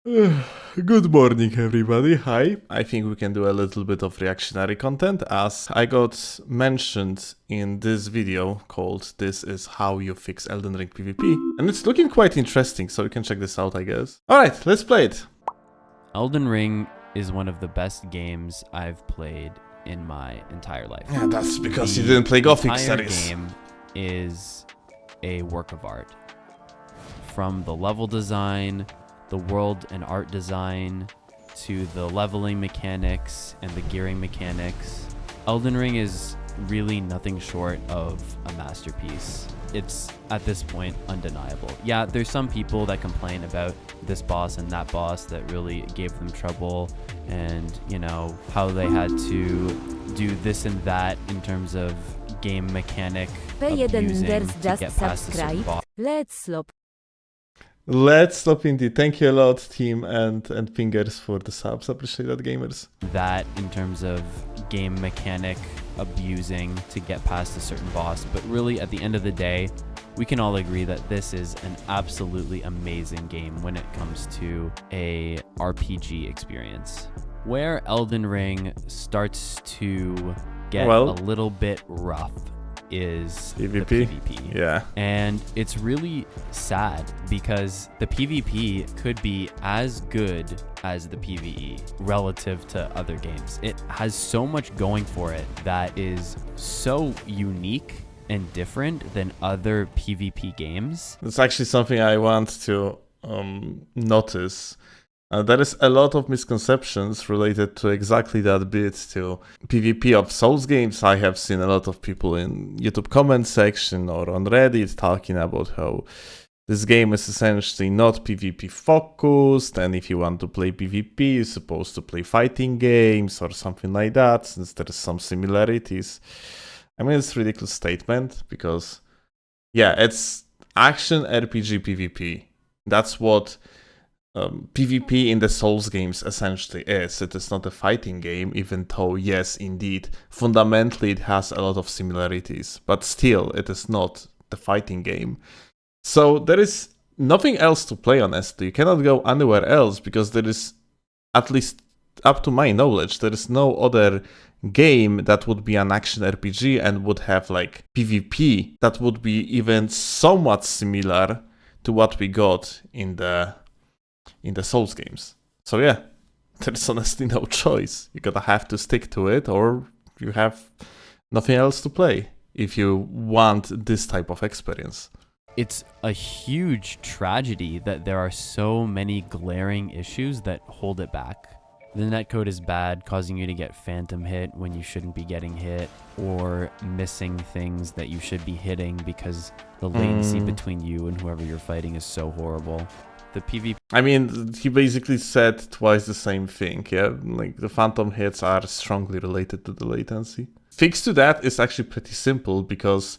Good morning, everybody. Hi. I think we can do a little bit of reactionary content as I got mentioned in this video called "This is how you fix Elden Ring PvP." And it's looking quite interesting, so we can check this out, I guess. Alright, let's play it. Elden Ring is one of the best games I've played in my entire life. Yeah, that's because you didn't play Gothic series. The game is a work of art. From the level design, the world and art design, to the leveling mechanics and the gearing mechanics. Elden Ring is really nothing short of a masterpiece. It's, at this point, undeniable. Yeah, there's some people that complain about this boss and that boss that really gave them trouble, and, you know, how they had to do this and that in terms of game mechanic abusing to get past a certain boss. Let's stop indeed. Thank you a lot, team, and fingers for the subs. Appreciate that, gamers. That in terms of game mechanic abusing to get past a certain boss, but really at the end of the day, we can all agree that this is an absolutely amazing game when it comes to a RPG experience. Where Elden Ring starts to get a little bit rough is PvP. The PvP. Yeah. And it's really sad because the PvP could be as good as the PvE relative to other games. It has so much going for it that is so unique and different than other PvP games. It's actually something I want to notice. There is a lot of misconceptions related to exactly that bit to PvP of Souls games. I have seen a lot of people in YouTube comment section or on Reddit talking about how this game is essentially not PvP focused, and if you want to play PvP, you're supposed to play fighting games or something like that, since there is some similarities. I mean, it's a ridiculous statement because, yeah, it's action RPG PvP. That's what PvP in the Souls games essentially is. It is not a fighting game, even though, yes, indeed, fundamentally it has a lot of similarities, but still, it is not the fighting game. So there is nothing else to play, honestly. You cannot go anywhere else because there is, at least up to my knowledge, there is no other game that would be an action RPG and would have like PvP that would be even somewhat similar to what we got in the Souls games. So yeah, there's honestly no choice. You gotta have to stick to it, or you have nothing else to play if you want this type of experience. It's a huge tragedy that there are so many glaring issues that hold it back. The netcode is bad, causing you to get phantom hit when you shouldn't be getting hit, or missing things that you should be hitting because the latency between you and whoever you're fighting is so horrible. The PvP. I mean, he basically said twice the same thing, yeah? Like, the phantom hits are strongly related to the latency. Fix to that is actually pretty simple because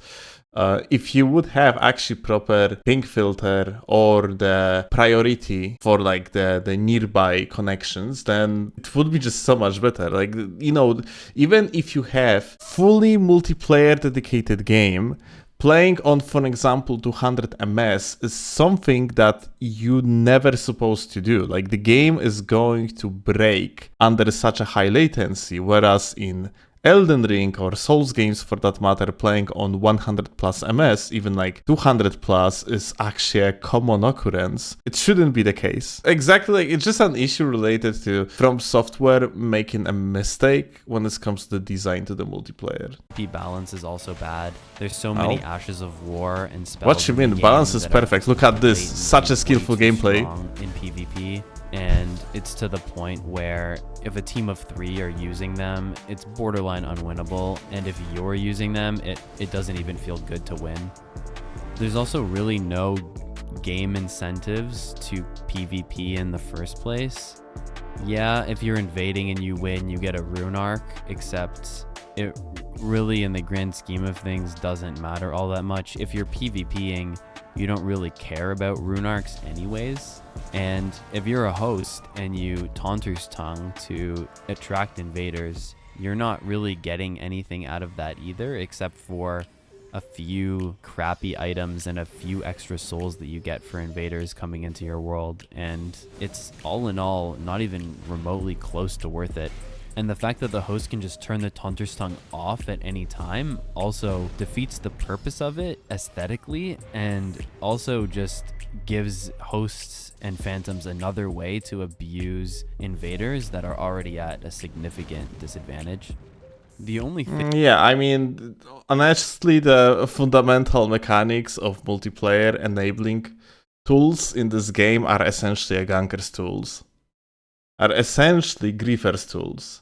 if you would have actually proper ping filter or the priority for like the nearby connections, then it would be just so much better. Like, you know, even if you have fully multiplayer dedicated game, playing on, for example, 200 ms is something that you never supposed to do. Like, the game is going to break under such a high latency, whereas in Elden Ring or Souls games for that matter, playing on 100 plus ms, even like 200 plus, is actually a common occurrence. It shouldn't be the case. Exactly, like, it's just an issue related to From Software making a mistake when it comes to the design to the multiplayer. The balance is also bad. There's so many Ashes of War and spells. What you mean? Balance is perfect. Look at this. Such a skillful gameplay. In PvP. And it's to the point where if a team of 3 are using them, it's borderline unwinnable. And if you're using them, it doesn't even feel good to win. There's also really no game incentives to PvP in the first place. Yeah, if you're invading and you win, you get a Rune Arc, except it really, in the grand scheme of things, doesn't matter all that much. If you're PvPing, you don't really care about Rune Arcs anyways. And if you're a host and you Taunter's Tongue to attract invaders, you're not really getting anything out of that either, except for a few crappy items and a few extra souls that you get for invaders coming into your world, and it's all in all not even remotely close to worth it. And the fact that the host can just turn the Taunter's Tongue off at any time also defeats the purpose of it aesthetically, and also just gives hosts and phantoms another way to abuse invaders that are already at a significant disadvantage. The only thing... Yeah, I mean, honestly, the fundamental mechanics of multiplayer enabling tools in this game are essentially a ganker's tools. Are essentially griefer's tools.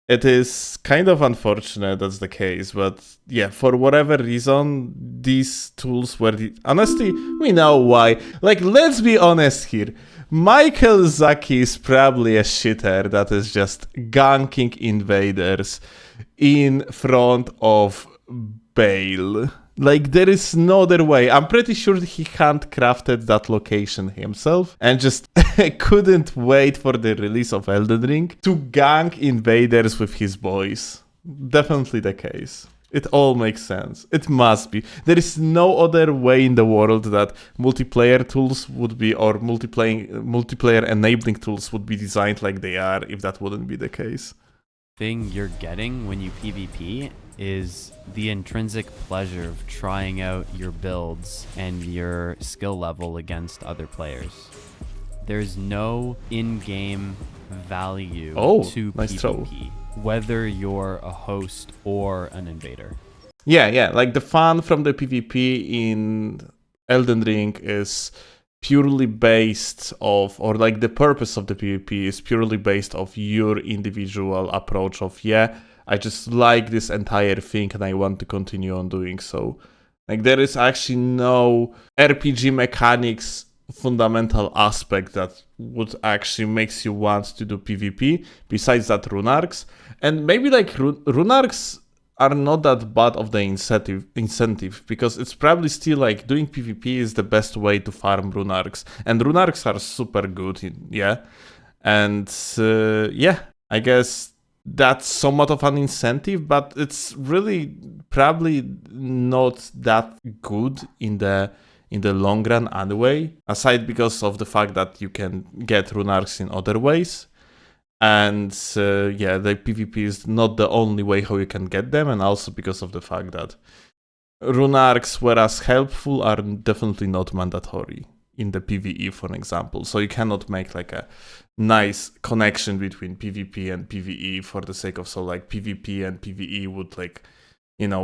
It is kind of unfortunate that's the case, but yeah, for whatever reason, these tools were honestly, we know why. Like, let's be honest here. Michael Zaki is probably a shitter that is just ganking invaders in front of Bale. Like, there is no other way. I'm pretty sure he handcrafted that location himself and just couldn't wait for the release of Elden Ring to gank invaders with his boys. Definitely the case. It all makes sense. It must be. There is no other way in the world that multiplayer tools would be, or multiplayer enabling tools would be designed like they are, if that wouldn't be the case. Thing you're getting when you PvP is the intrinsic pleasure of trying out your builds and your skill level against other players. There's no in-game value to nice PvP, throw. whether you're a host or an invader. Yeah, like the fun from the PvP in Elden Ring is purely based off, or like the purpose of the PvP is purely based off your individual approach of, yeah, I just like this entire thing and I want to continue on doing so. Like, there is actually no RPG mechanics fundamental aspect that would actually makes you want to do PvP besides that Rune Arcs. And maybe like Rune Arcs are not that bad of the incentive, because it's probably still like doing PvP is the best way to farm Rune Arcs, and Rune Arcs are super good, and yeah, I guess that's somewhat of an incentive, but it's really probably not that good in the long run anyway, aside because of the fact that you can get Rune Arcs in other ways. And yeah, the PvP is not the only way how you can get them, and also because of the fact that Rune Arcs, whereas helpful, are definitely not mandatory in the PvE, for example. So you cannot make like a nice connection between PvP and PvE for the sake of, so like PvP and PvE would like,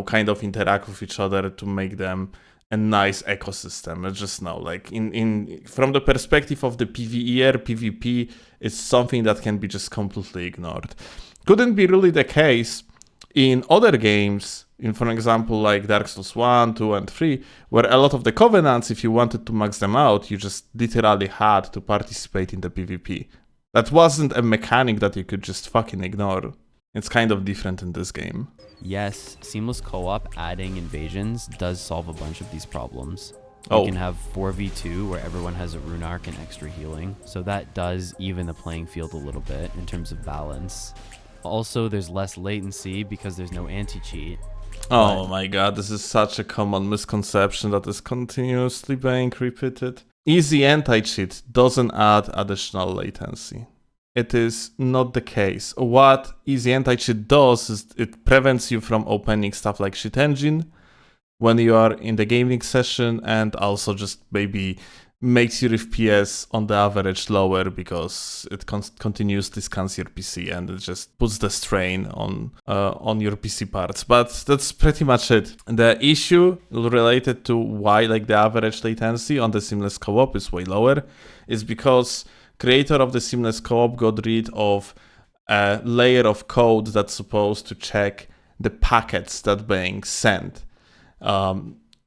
kind of interact with each other to make them a nice ecosystem. It's just no, like in from the perspective of the PvEer, PvP is something that can be just completely ignored. Couldn't be really the case in other games, for example, like Dark Souls 1, 2, and 3, where a lot of the Covenants, if you wanted to max them out, you just literally had to participate in the PvP. That wasn't a mechanic that you could just fucking ignore. It's kind of different in this game. Yes, seamless co-op adding invasions does solve a bunch of these problems. Oh. You can have 4v2 where everyone has a Rune Arc and extra healing, so that does even the playing field a little bit in terms of balance. Also, there's less latency because there's no anti-cheat. Oh my god, this is such a common misconception that is continuously being repeated. Easy anti-cheat doesn't add additional latency. It is not the case. What easy anti-cheat does is it prevents you from opening stuff like Cheat Engine when you are in the gaming session, and also just maybe makes your FPS on the average lower because it continuously scans your PC and it just puts the strain on your PC parts. But that's pretty much it. The issue related to why like the average latency on the seamless co-op is way lower is because creator of the seamless co-op got rid of a layer of code that's supposed to check the packets that being sent,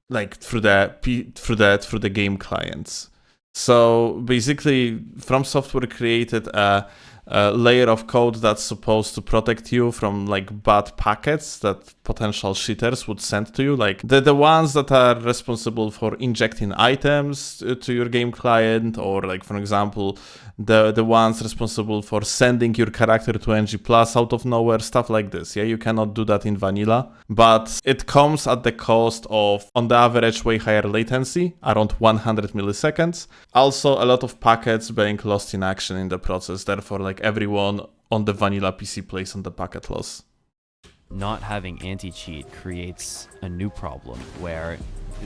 like through the game clients. So basically, From Software created a layer of code that's supposed to protect you from like bad packets that potential cheaters would send to you, like the ones that are responsible for injecting items to your game client, or like for example the ones responsible for sending your character to NG Plus out of nowhere, stuff like this. Yeah, you cannot do that in vanilla, but it comes at the cost of, on the average, way higher latency, around 100 milliseconds. Also, a lot of packets being lost in action in the process. Therefore, like everyone on the vanilla PC plays on the packet loss. Not having anti-cheat creates a new problem where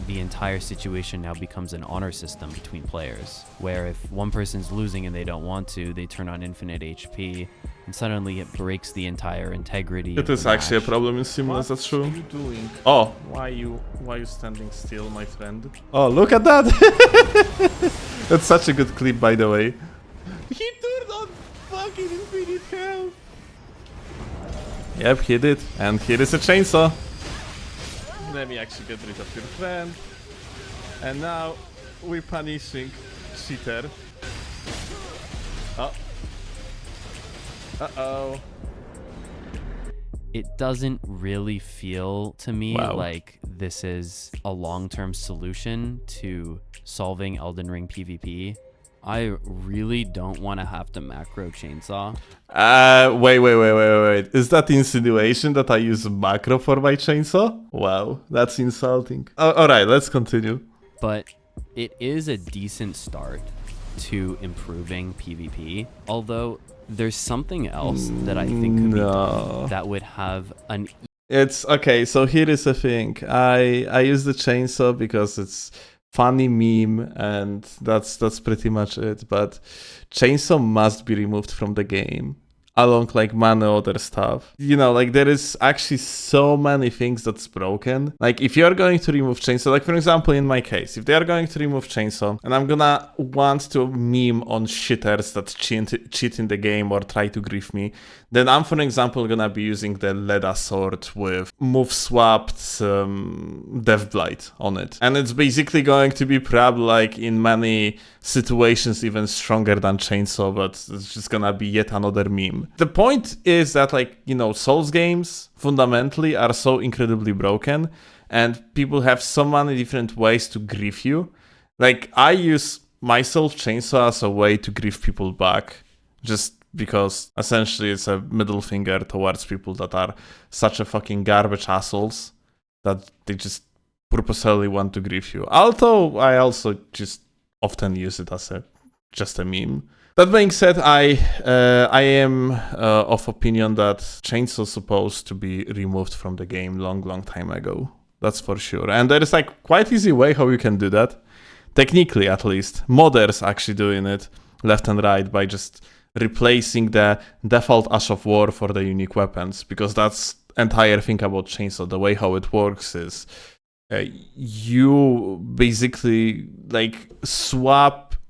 the entire situation now becomes an honor system between players, where if one person's losing and they don't want to, they turn on infinite HP, and suddenly it breaks the entire integrity of It the is actually a match. problem in Seamless, that's true. What are you doing? Oh, why you standing still, my friend? Oh, look at that! That's such a good clip, by the way. He turned on fucking infinite health. Yep, he did. And here is a chainsaw. Let me actually get rid of your friend. And now we're punishing cheater. Oh. Uh-oh. It doesn't really feel to me Wow. like this is a long-term solution to solving Elden Ring PvP. I really don't want to have to macro chainsaw. Wait. Is that insinuation that I use macro for my chainsaw? Wow, that's insulting. Alright, let's continue. But it is a decent start to improving PvP, although there's something else that I think could be done that would have an It's okay, so here is the thing. I use the chainsaw because it's funny meme, and that's pretty much it. But chainsaw must be removed from the game, along like many other stuff. You know, like there is actually so many things that's broken. Like if you're going to remove chainsaw, like for example in my case, if they are going to remove chainsaw and I'm gonna want to meme on shitters that cheat in the game or try to grief me, then I'm for example gonna be using the Leda sword with move swapped Death Blight on it. And it's basically going to be probably like in many situations even stronger than chainsaw, but it's just gonna be yet another meme. The point is that, like, you know, Souls games fundamentally are so incredibly broken, and people have so many different ways to grief you. Like, I use myself chainsaw as a way to grief people back, just because essentially it's a middle finger towards people that are such a fucking garbage assholes that they just purposely want to grief you. Although I also just often use it as just a meme. That being said, I am of opinion that chainsaw is supposed to be removed from the game long time ago. That's for sure. And there is like quite easy way how you can do that. Technically, at least. Modders actually doing it left and right by just replacing the default Ash of War for the unique weapons, because that's entire thing about chainsaw. The way how it works is you basically like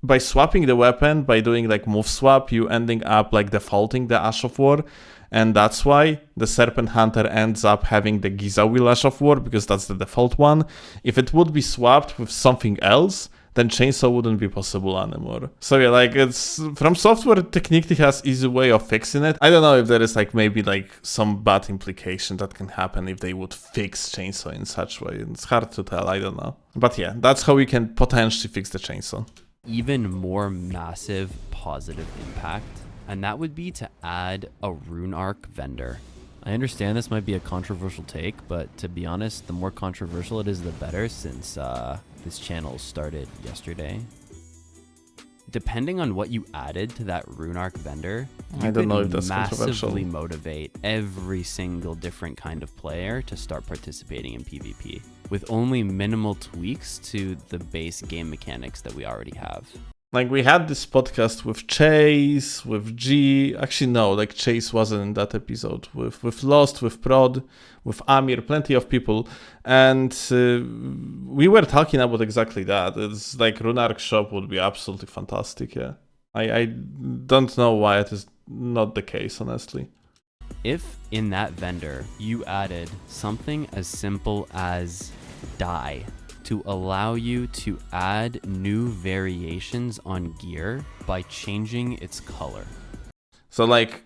by swapping the weapon, by doing like move swap, you ending up like defaulting the Ash of War, and that's why the Serpent Hunter ends up having the Giza Wheel Ash of War, because that's the default one. If it would be swapped with something else, then chainsaw wouldn't be possible anymore. So yeah, like it's From Software technically has easy way of fixing it. I don't know if there is like maybe like some bad implication that can happen if they would fix chainsaw in such way. It's hard to tell, I don't know. But yeah, that's how we can potentially fix the chainsaw. even more massive positive impact, and that would be to add a Rune Arc vendor. I understand this might be a controversial take, but to be honest, the more controversial it is, the better, since this channel started yesterday. Depending on what you added to that Rune Arc vendor, you could massively motivate every single different kind of player to start participating in PvP, with only minimal tweaks to the base game mechanics that we already have. Like, we had this podcast with Chase, with G. Actually, no, like Chase wasn't in that episode. With Lost, with Prod, with Amir, plenty of people. And we were talking about exactly that. It's like Rune Arc shop would be absolutely fantastic, yeah. I don't know why it is not the case, honestly. If in that vendor you added something as simple as dye, to allow you to add new variations on gear by changing its color. So like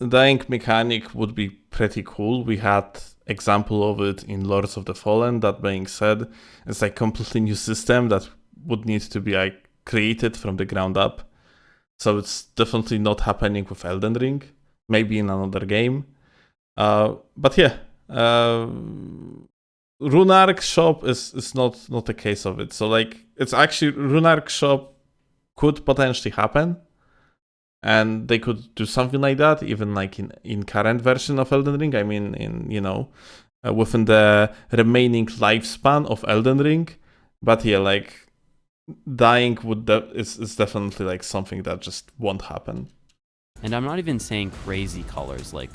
dying mechanic would be pretty cool. We had example of it in Lords of the Fallen. That being said, it's like completely new system that would need to be like created from the ground up. So it's definitely not happening with Elden Ring. Maybe in another game. But yeah, Rune Arc shop is not a case of it. So like it's actually Rune Arc shop could potentially happen, and they could do something like that even like in current version of Elden Ring. I mean, in within the remaining lifespan of Elden Ring. But yeah, like dying is definitely like something that just won't happen. And I'm not even saying crazy colors like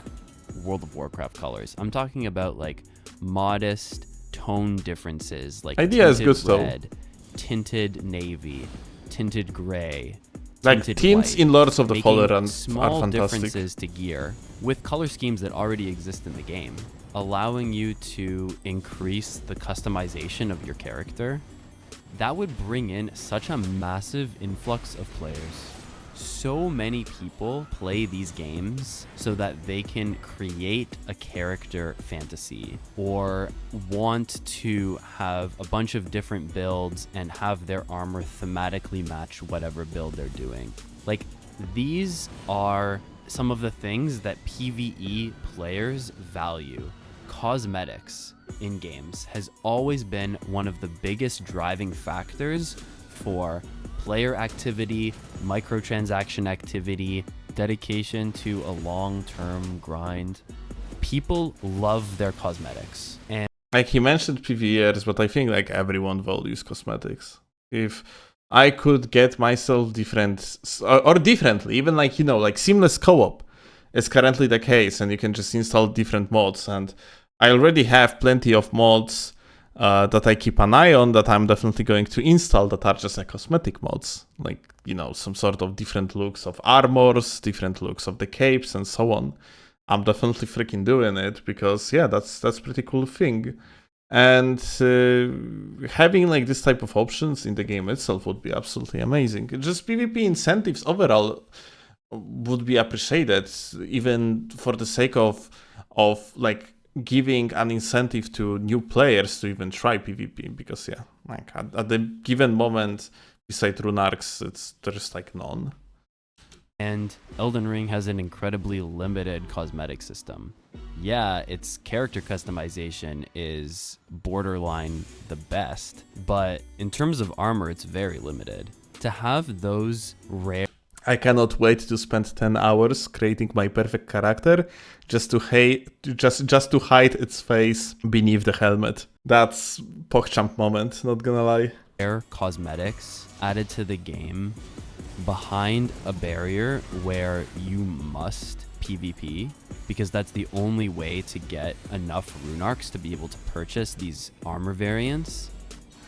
World of Warcraft colors. I'm talking about like modest tone differences, like Idea is tinted good red, tinted navy, tinted gray, like tinted tints white, in Lords of the making Fallen are small fantastic. differences to gear with color schemes that already exist in the game, allowing you to increase the customization of your character. That would bring in such a massive influx of players. So many people play these games so that they can create a character fantasy or want to have a bunch of different builds and have their armor thematically match whatever build they're doing. Like, these are some of the things that PvE players value. Cosmetics in games has always been one of the biggest driving factors for player activity, microtransaction activity, dedication to a long-term grind. People love their cosmetics. And like he mentioned PvEers, but I think like everyone values cosmetics. If I could get myself different or differently, even like like seamless co-op is currently the case, and you can just install different mods. And I already have plenty of mods that I keep an eye on that I'm definitely going to install that are just like cosmetic mods, like some sort of different looks of armors, different looks of the capes, and so on. I'm definitely freaking doing it because yeah, that's pretty cool thing. And having like this type of options in the game itself would be absolutely amazing. Just PvP incentives overall would be appreciated, even for the sake of like giving an incentive to new players to even try PvP, because yeah, like at the given moment, beside Rune Arcs, there's like none. And Elden Ring has an incredibly limited cosmetic system. Yeah, its character customization is borderline the best, but in terms of armor, it's very limited. To have those rare... I cannot wait to spend 10 hours creating my perfect character just to hide its face beneath the helmet. That's PogChamp moment, not gonna lie. Rare cosmetics added to the game behind a barrier where you must PvP, because that's the only way to get enough Rune Arcs to be able to purchase these armor variants,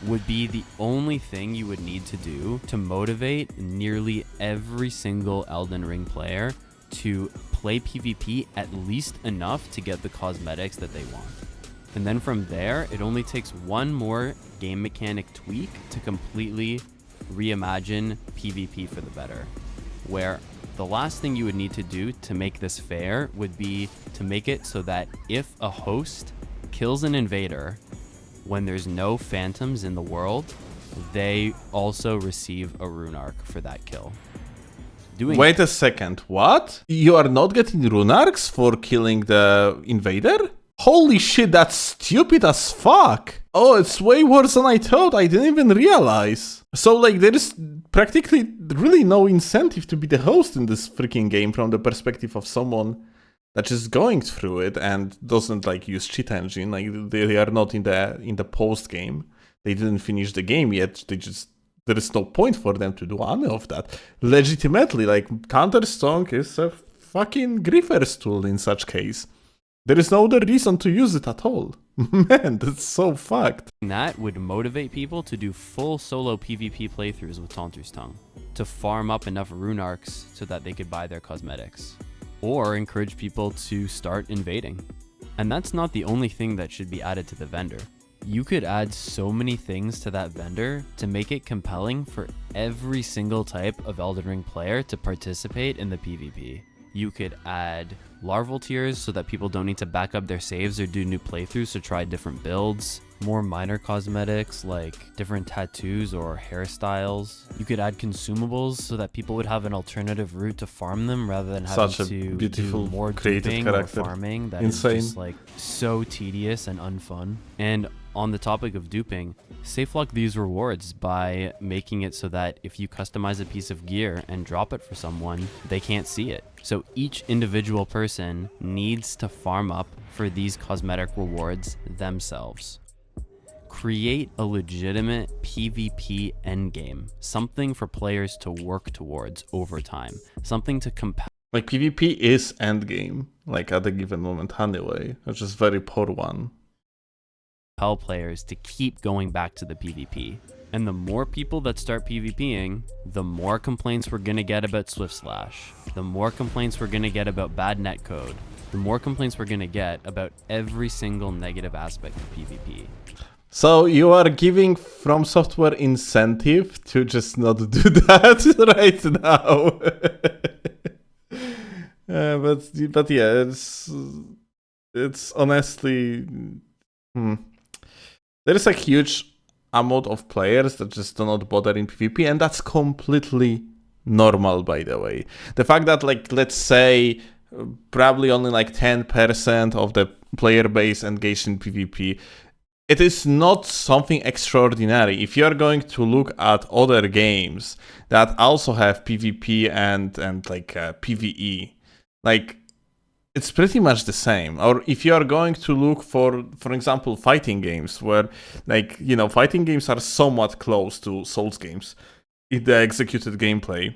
would be the only thing you would need to do to motivate nearly every single Elden Ring player to play PvP at least enough to get the cosmetics that they want. And then from there, it only takes one more game mechanic tweak to completely reimagine PvP for the better, where the last thing you would need to do to make this fair would be to make it so that if a host kills an invader when there's no phantoms in the world, they also receive a Rune Arc for that kill. Wait a second, what? You are not getting Rune Arcs for killing the invader? Holy shit, that's stupid as fuck! Oh, it's way worse than I thought, I didn't even realize. So like there is practically really no incentive to be the host in this freaking game from the perspective of someone that's just going through it and doesn't like use cheat engine. Like they are not in the post game. They didn't finish the game yet. There is no point for them to do any of that. Legitimately, like Counter-Strike is a fucking griefer's tool in such case. There is no other reason to use it at all. Man, that's so fucked. That would motivate people to do full solo PvP playthroughs with Taunter's Tongue, to farm up enough Rune Arcs so that they could buy their cosmetics, or encourage people to start invading. And that's not the only thing that should be added to the vendor. You could add so many things to that vendor to make it compelling for every single type of Elden Ring player to participate in the PvP. You could add larval tiers so that people don't need to back up their saves or do new playthroughs to try different builds. More minor cosmetics like different tattoos or hairstyles. You could add consumables so that people would have an alternative route to farm them rather than having Such a to beautiful, do more creative duping or character. farming. That Insane. is just like so tedious and unfun. And on the topic of duping, safe lock these rewards by making it so that if you customize a piece of gear and drop it for someone, they can't see it. So each individual person needs to farm up for these cosmetic rewards themselves. Create a legitimate PvP endgame, something for players to work towards over time, something to compel. Like PvP is endgame, like at a given moment anyway, which is very poor one. Players to keep going back to the PvP. And the more people that start PvPing, the more complaints we're gonna get about Swift Slash, the more complaints we're gonna get about bad netcode, the more complaints we're gonna get about every single negative aspect of PvP. So you are giving From Software incentive to just not do that right now. But yeah, it's honestly, there is a huge amount of players that just do not bother in PvP, and that's completely normal, by the way. The fact that, like, let's say probably only like 10% of the player base engaged in PvP, it is not something extraordinary. If you're going to look at other games that also have PvP and like PvE, like it's pretty much the same. Or if you are going to look for example, fighting games, where, like, you know, fighting games are somewhat close to Souls games in the executed gameplay,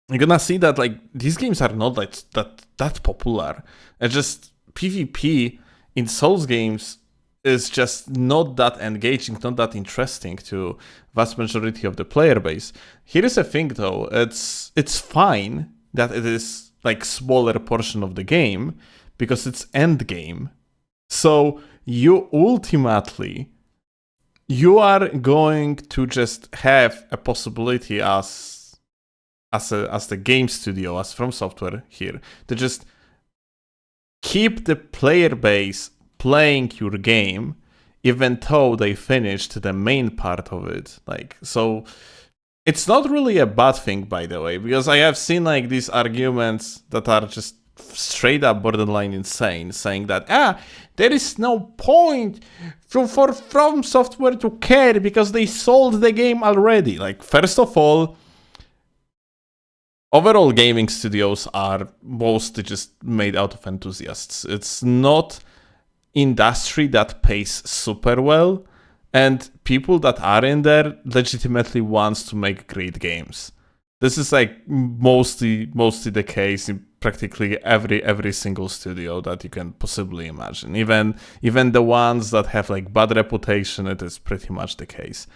you're gonna see that, like, these games are not that popular. It's just PvP in Souls games is just not that engaging, not that interesting to vast majority of the player base. Here is a thing though, it's fine that it is like smaller portion of the game because it's end game. So you ultimately, you are going to just have a possibility as the game studio, as From Software here, to just keep the player base playing your game even though they finished the main part of it. Like, so it's not really a bad thing, by the way, because I have seen like these arguments that are just straight up borderline insane, saying that there is no point for From Software to care because they sold the game already. Like, first of all, overall gaming studios are mostly just made out of enthusiasts. It's not industry that pays super well, and people that are in there legitimately wants to make great games. This is like mostly the case in practically every single studio that you can possibly imagine. Even the ones that have like bad reputation, it is pretty much the case.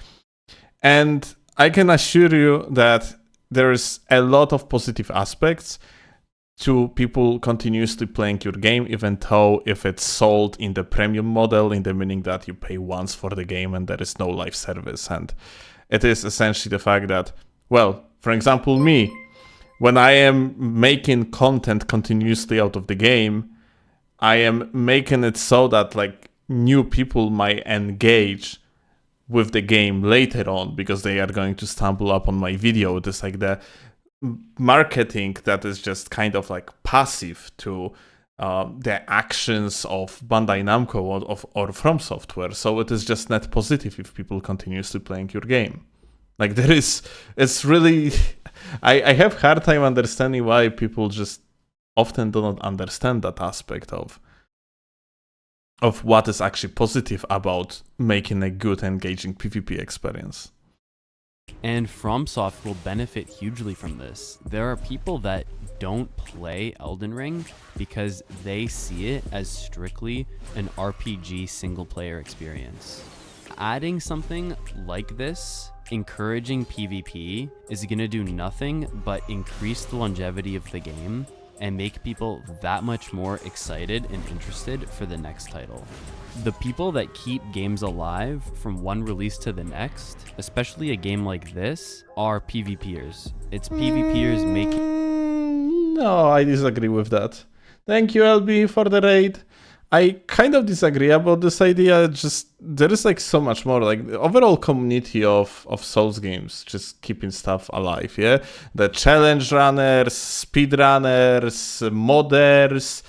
And I can assure you that there's a lot of positive aspects to people continuously playing your game, even though if it's sold in the premium model, in the meaning that you pay once for the game and there is no live service. And it is essentially the fact that, well, for example, me, when I am making content continuously out of the game, I am making it so that like new people might engage with the game later on because they are going to stumble upon my video. It is like the marketing that is just kind of like passive to the actions of Bandai Namco or From Software. So it is just net positive if people continuously playing your game. Like, it's really, I have hard time understanding why people just often do not understand that aspect of what is actually positive about making a good engaging PvP experience. And FromSoft will benefit hugely from this. There are people that don't play Elden Ring because they see it as strictly an RPG single-player experience. Adding something like this, encouraging PvP, is going to do nothing but increase the longevity of the game and make people that much more excited and interested for the next title. The people that keep games alive from one release to the next, especially a game like this, are PvPers. It's PvPers making... No, I disagree with that. Thank you, LB, for the raid. I kind of disagree about this idea. Just there is like so much more. Like the overall community of Souls games, just keeping stuff alive. Yeah, the challenge runners, speed runners, modders,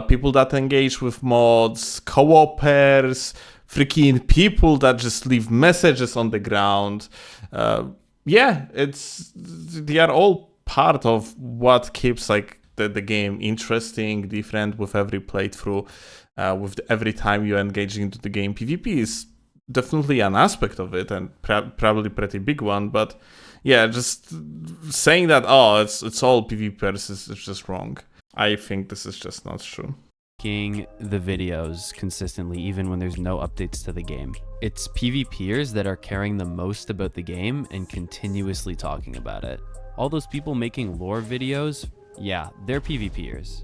people that engage with mods, co-opers, freaking people that just leave messages on the ground. Yeah, they are all part of what keeps like the game interesting, different with every playthrough, with every time you engage into the game. PvP is definitely an aspect of it, and probably pretty big one. But yeah, just saying that it's all PvPers is just wrong. I think this is just not true. Making the videos consistently even when there's no updates to the game. It's PvPers that are caring the most about the game and continuously talking about it. All those people making lore videos, yeah, they're PvPers.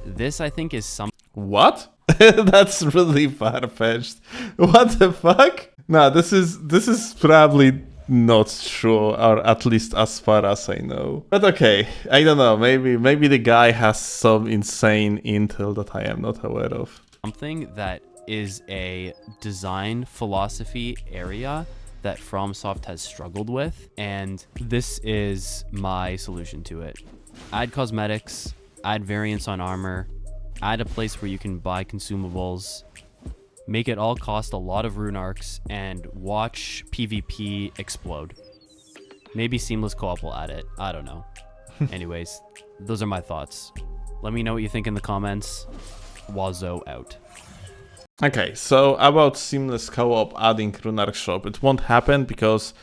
This, I think, is some... What? That's really far-fetched. What the fuck? No, this is probably not true, or at least as far as I know. But okay, I don't know. Maybe the guy has some insane intel that I am not aware of. Something that is a design philosophy area that FromSoft has struggled with, and this is my solution to it. Add cosmetics, add variants on armor, add a place where you can buy consumables, make it all cost a lot of Rune Arcs, and watch PvP explode. Maybe seamless co-op will add it. I don't know. Anyways, those are my thoughts. Let me know what you think in the comments. Wazo out. Okay, so about seamless co-op adding Rune Arc shop, it won't happen because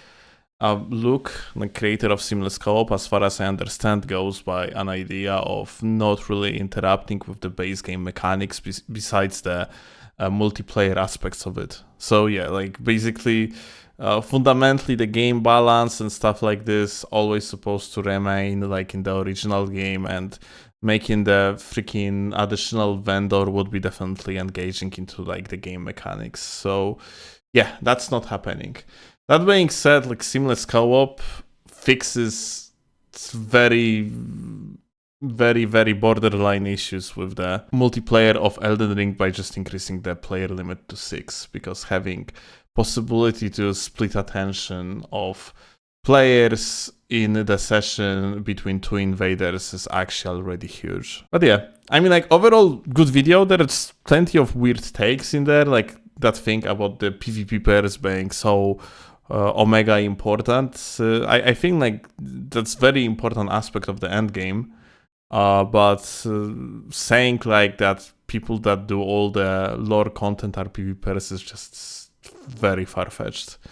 Luke, the creator of seamless co-op, as far as I understand, goes by an idea of not really interacting with the base game mechanics besides the multiplayer aspects of it. So yeah, like basically, fundamentally the game balance and stuff like this always supposed to remain like in the original game, and making the freaking additional vendor would be definitely engaging into like the game mechanics. So yeah, that's not happening. That being said, like seamless co-op fixes very borderline issues with the multiplayer of Elden Ring by just increasing the player limit to 6, because having possibility to split attention of players in the session between two invaders is actually already huge. But yeah, I mean, like overall good video. There's plenty of weird takes in there, like that thing about the PvP pairs being so omega important. I think like that's very important aspect of the end game. But saying like that people that do all the lore content are PvPers is just very far-fetched.